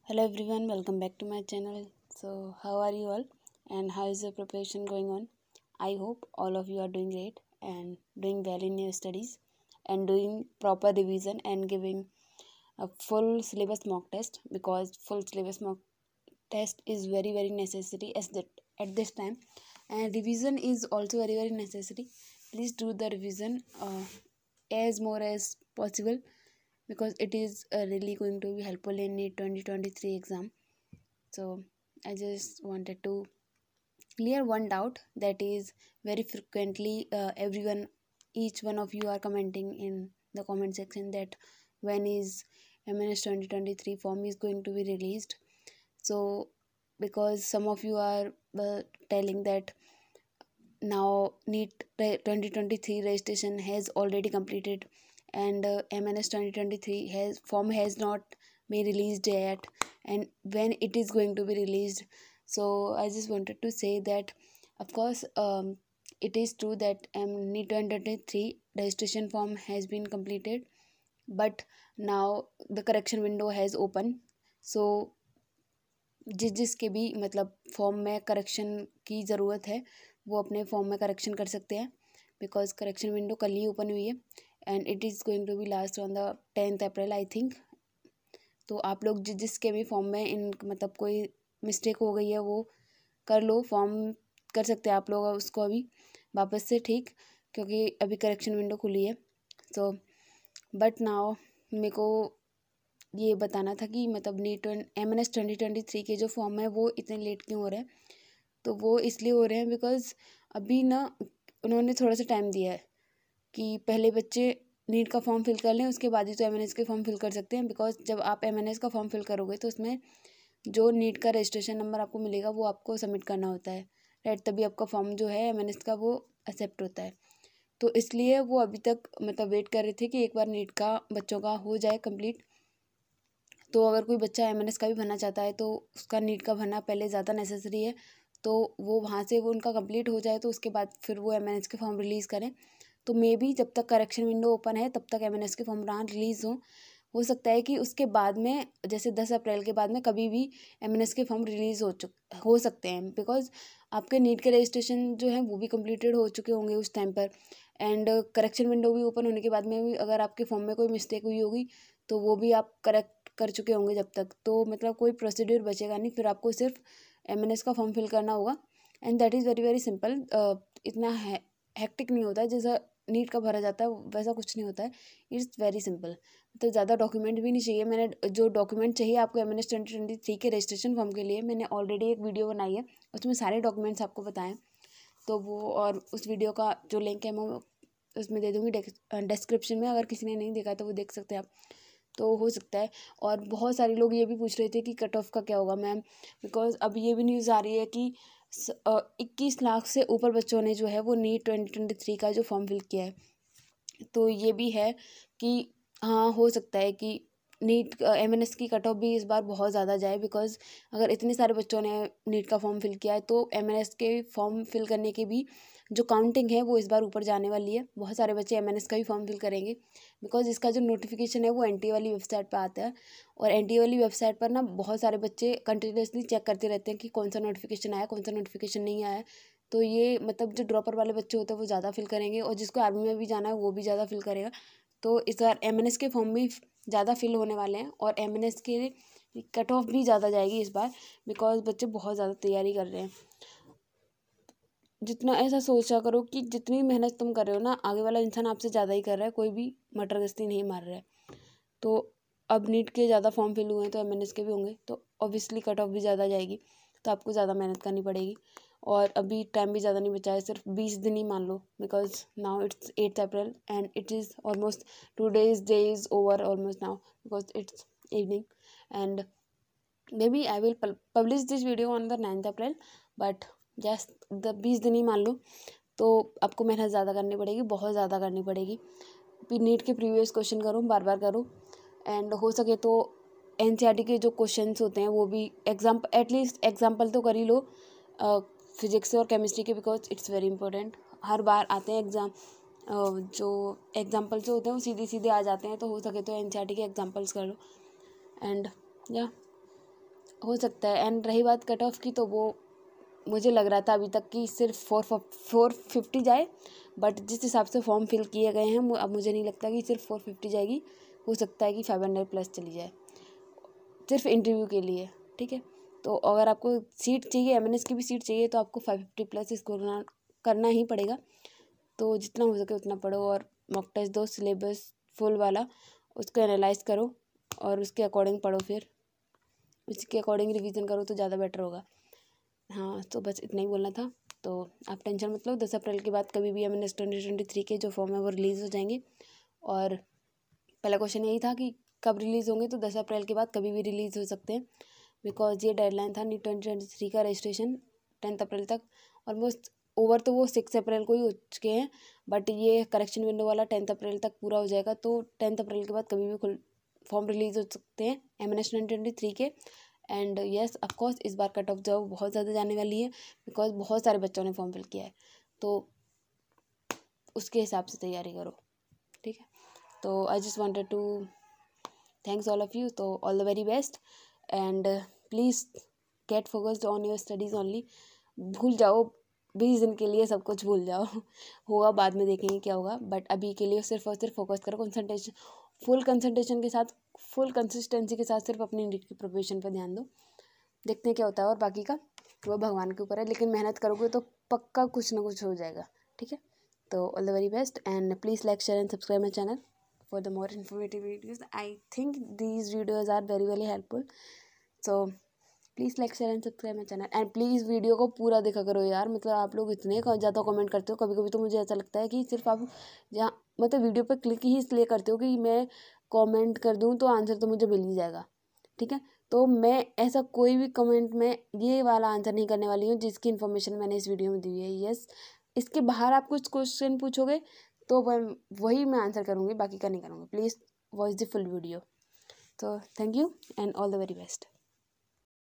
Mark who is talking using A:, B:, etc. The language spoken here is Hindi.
A: Hello everyone, welcome back to my channel. So, how are you all and how is your preparation going on? I hope all of you are doing great and doing well in your studies and doing proper revision and giving a full syllabus mock test, because full syllabus mock test is very necessary at this time, and revision is also very necessary. Please do the revision as more as possible, because it is really going to be helpful in the 2023 exam. So I just wanted to clear one doubt that is very frequently each one of you are commenting in the comment section, that when is MNS 2023 form is going to be released. So because some of you are telling that now NEET 2023 registration has already completed, and MNS 2023 has not been released yet, and when it is going to be released. So I just wanted to say that of course it is true that NEET 2023 registration form has been completed, but now the correction window has opened. So जिसके भी मतलब फॉर्म में करेक्शन की ज़रूरत है वो अपने फॉर्म में करेक्शन कर सकते हैं, बिकॉज करेक्शन विंडो कल ही ओपन हुई है and it is going to be last on the 10th April I think. तो आप लोग जिसके भी फॉर्म में इन मतलब कोई मिस्टेक हो गई है वो कर लो, फॉर्म कर सकते हैं आप लोग उसको अभी वापस से, ठीक, क्योंकि अभी करेक्शन विंडो खुली है. सो बट नाउ मेरे को ये बताना था कि मतलब NEET MNS 2023 के जो फॉर्म है वो इतने लेट क्यों हो रहे हैं. तो वो इसलिए हो रहे हैं बिकॉज अभी ना उन्होंने थोड़ा सा टाइम दिया है कि पहले बच्चे नीट का फॉर्म फिल कर लें, उसके बाद ही तो MNS के फॉर्म फिल कर सकते हैं. बिकॉज जब आप MNS का फॉर्म फिल करोगे तो उसमें जो नीट का रजिस्ट्रेशन नंबर आपको मिलेगा वो आपको सबमिट करना होता है, राइट, तभी आपका फॉर्म जो है MNS का वो एक्सेप्ट होता है. तो इसलिए वो अभी तक मतलब वेट कर रहे थे कि एक बार नीट का बच्चों का हो जाए कंप्लीट. तो अगर कोई बच्चा MNS का भी भरना चाहता है तो उसका नीट का भरना पहले ज़्यादा नेसेसरी है. तो वो वहाँ से वो उनका कंप्लीट हो जाए तो उसके बाद फिर वो MNS के फॉर्म रिलीज़ करें. तो मे बी जब तक करेक्शन विंडो ओपन है तब तक MNS के फॉर्म ना रिलीज़ हो सकता है कि उसके बाद में जैसे 10 अप्रैल के बाद में कभी भी MNS के फॉर्म रिलीज़ हो सकते हैं, बिकॉज आपके नीट के रजिस्ट्रेशन जो है वो भी कम्प्लीटेड हो चुके होंगे उस टाइम पर, एंड करेक्शन विंडो भी ओपन होने के बाद में भी अगर आपके फॉर्म में कोई मिस्टेक हुई होगी तो वो भी आप करेक्ट कर चुके होंगे जब तक. तो मतलब कोई प्रोसीड्यूर बचेगा नहीं, फिर आपको सिर्फ MNS का फॉर्म फिल करना होगा, and that is very simple. इतना हेक्टिक नहीं होता है जैसा नीट का भरा जाता है, वैसा कुछ नहीं होता है. It's very simple. तो ज़्यादा डॉक्यूमेंट भी नहीं चाहिए. मैंने जो डॉक्यूमेंट चाहिए आपको MNS 2023 के रजिस्ट्रेशन फॉर्म के लिए मैंने ऑलरेडी एक वीडियो बनाई है, उसमें सारे डॉक्यूमेंट्स आपको बताएं. तो वो और उस वीडियो का जो लिंक है मैं उसमें दे दूँगी डिस्क्रिप्शन में, अगर किसी ने नहीं देखा तो वो देख सकते हैं आप. तो हो सकता है. और बहुत सारे लोग ये भी पूछ रहे थे कि कट ऑफ का क्या होगा मैम, बिकॉज अब ये भी न्यूज़ आ रही है कि 21 लाख से ऊपर बच्चों ने जो है वो NEET 2023 का जो फॉर्म फिल किया है. तो ये भी है कि हाँ हो सकता है कि नीट MNS की कट ऑफ भी इस बार बहुत ज़्यादा जाए, बिकॉज अगर इतने सारे बच्चों ने नीट का फॉर्म फिल किया है तो MNS के फॉर्म फिल करने की भी जो काउंटिंग है वो इस बार ऊपर जाने वाली है. बहुत सारे बच्चे MNS का भी फॉर्म फिल करेंगे, बिकॉज इसका जो नोटिफिकेशन है वो NTA वाली वेबसाइट पर आता है, और NTA वाली वेबसाइट पर ना बहुत सारे बच्चे कंटिन्यूसली चेक करते रहते हैं कि कौन सा नोटिफिकेशन आया, कौन सा नोटिफिकेशन नहीं आया. तो ये मतलब जो ड्रॉपर वाले बच्चे होते हैं वो ज़्यादा फिल करेंगे, और जिसको आर्मी में भी जाना है वो भी ज़्यादा फिल करेगा. तो इस बार MNS के फॉर्म भी ज़्यादा फिल होने वाले हैं, और MNS के कट ऑफ भी ज़्यादा जाएगी इस बार, बिकॉज बच्चे बहुत ज़्यादा तैयारी कर रहे हैं. जितना ऐसा सोचा करो कि जितनी मेहनत तुम कर रहे हो ना, आगे वाला इंसान आपसे ज़्यादा ही कर रहा है, कोई भी मटर गश्ती नहीं मार रहा है. तो अब नीट के ज़्यादा फॉर्म फिल हुए हैं तो MNS के भी होंगे, तो ऑब्वियसली कट ऑफ भी ज़्यादा जाएगी, तो आपको ज़्यादा मेहनत करनी पड़ेगी. और अभी टाइम भी ज़्यादा नहीं बचा है, सिर्फ 20 दिन ही मान लो, because now it's 8th April and it is almost 2 days over almost now, because it's evening. And maybe I will publish this video on the 9th April, but just 20 दिन ही मान लो. तो आपको मेहनत ज़्यादा करनी पड़ेगी, बहुत ज़्यादा करनी पड़ेगी. नीट के प्रीवियस क्वेश्चन करो, बार बार करो, एंड हो सके तो NCERT के जो क्वेश्चंस होते हैं वो भी एटलीस्ट एग्जाम्पल तो कर ही लो फिजिक्स और केमिस्ट्री के, बिकॉज इट्स वेरी इंपॉर्टेंट. हर बार आते हैं एग्ज़ाम, जो एग्जाम्पल्स जो होते हैं वो सीधे सीधे आ जाते हैं, तो हो सके तो NCERT के एग्जाम्पल्स कर लो. एंड या हो सकता है। एंड रही बात कट ऑफ की, तो वो मुझे लग रहा था अभी तक कि सिर्फ 450 जाए, बट जिस हिसाब से फॉर्म फिल किए गए हैं अब मुझे नहीं लगता कि सिर्फ 450 जाएगी। हो सकता है कि 500 प्लस चली जाए सिर्फ इंटरव्यू के लिए, ठीक है। तो अगर आपको सीट चाहिए, एमएनएस की भी सीट चाहिए, तो आपको 550 प्लस स्कोर करना ही पड़ेगा। तो जितना हो सके उतना पढ़ो और मॉक टेस्ट दो, सिलेबस फुल वाला उसको एनालाइज करो और उसके अकॉर्डिंग पढ़ो, फिर उसके अकॉर्डिंग रिवीजन करो तो ज़्यादा बेटर होगा। हाँ, तो बस इतना ही बोलना था। तो आप टेंशन मत लो, 10 अप्रैल के बाद कभी भी एमएनएस 2023 के जो फॉर्म है वो रिलीज़ हो जाएंगे। और पहला क्वेश्चन यही था कि कब रिलीज़ होंगे, तो 10 अप्रैल के बाद कभी भी रिलीज़ हो सकते हैं, बिकॉज ये डेडलाइन था नीट 2023 का रजिस्ट्रेशन 10 अप्रैल तक। ऑलमोस्ट ओवर तो वो 6 अप्रैल को ही हो चुके हैं, बट ये करेक्शन विंडो वाला 10 अप्रैल तक पूरा हो जाएगा। तो 10 अप्रैल के बाद कभी भी फॉर्म रिलीज़ हो सकते हैं एमएनएस 2023 के। एंड येस, ऑफकोर्स इस बार कट ऑफ जो बहुत ज़्यादा जाने वाली है, बिकॉज बहुत सारे बच्चों ने फॉर्म फिल किया है, तो उसके हिसाब से तैयारी करो, ठीक है। तो I just wanted to thanks all of you, तो all the very best and please get focused on your studies only. भूल जाओ 20 दिन के लिए सब कुछ भूल जाओ होगा बाद में देखेंगे क्या होगा, बट अभी के लिए सिर्फ और सिर्फ फोकस करो, कंसंट्रेशन फुल कंसंट्रेशन के साथ, फुल कंसिस्टेंसी के साथ सिर्फ अपनी नीट की प्रिपरेशन पर ध्यान दो। देखते हैं क्या होता है, और बाकी का वो भगवान के ऊपर है, लेकिन मेहनत करोगे तो पक्का कुछ ना कुछ हो जाएगा, ठीक है। तो all the very best and please like, share and subscribe my channel for the more informative videos. I think these videos are very helpful, so please like, share and subscribe my channel and please video को पूरा देखा करो यार। मतलब आप लोग इतने ज़्यादा कमेंट करते हो, कभी कभी तो मुझे ऐसा लगता है कि सिर्फ आप जहाँ मतलब वीडियो पर क्लिक ही इसलिए करते हो कि मैं कमेंट कर दूँ तो आंसर तो मुझे मिल ही जाएगा, ठीक है। तो मैं ऐसा कोई भी कमेंट में ये वाला आंसर नहीं करने वाली हूँ जिसकी इन्फॉर्मेशन मैंने इस वीडियो में दी है। यस, इसके बाहर आप कुछ क्वेश्चन पूछोगे तो वही मैं आंसर करूँगी, बाकी का नहीं करूँगी। Please watch the full video. तो thank you and all the very best.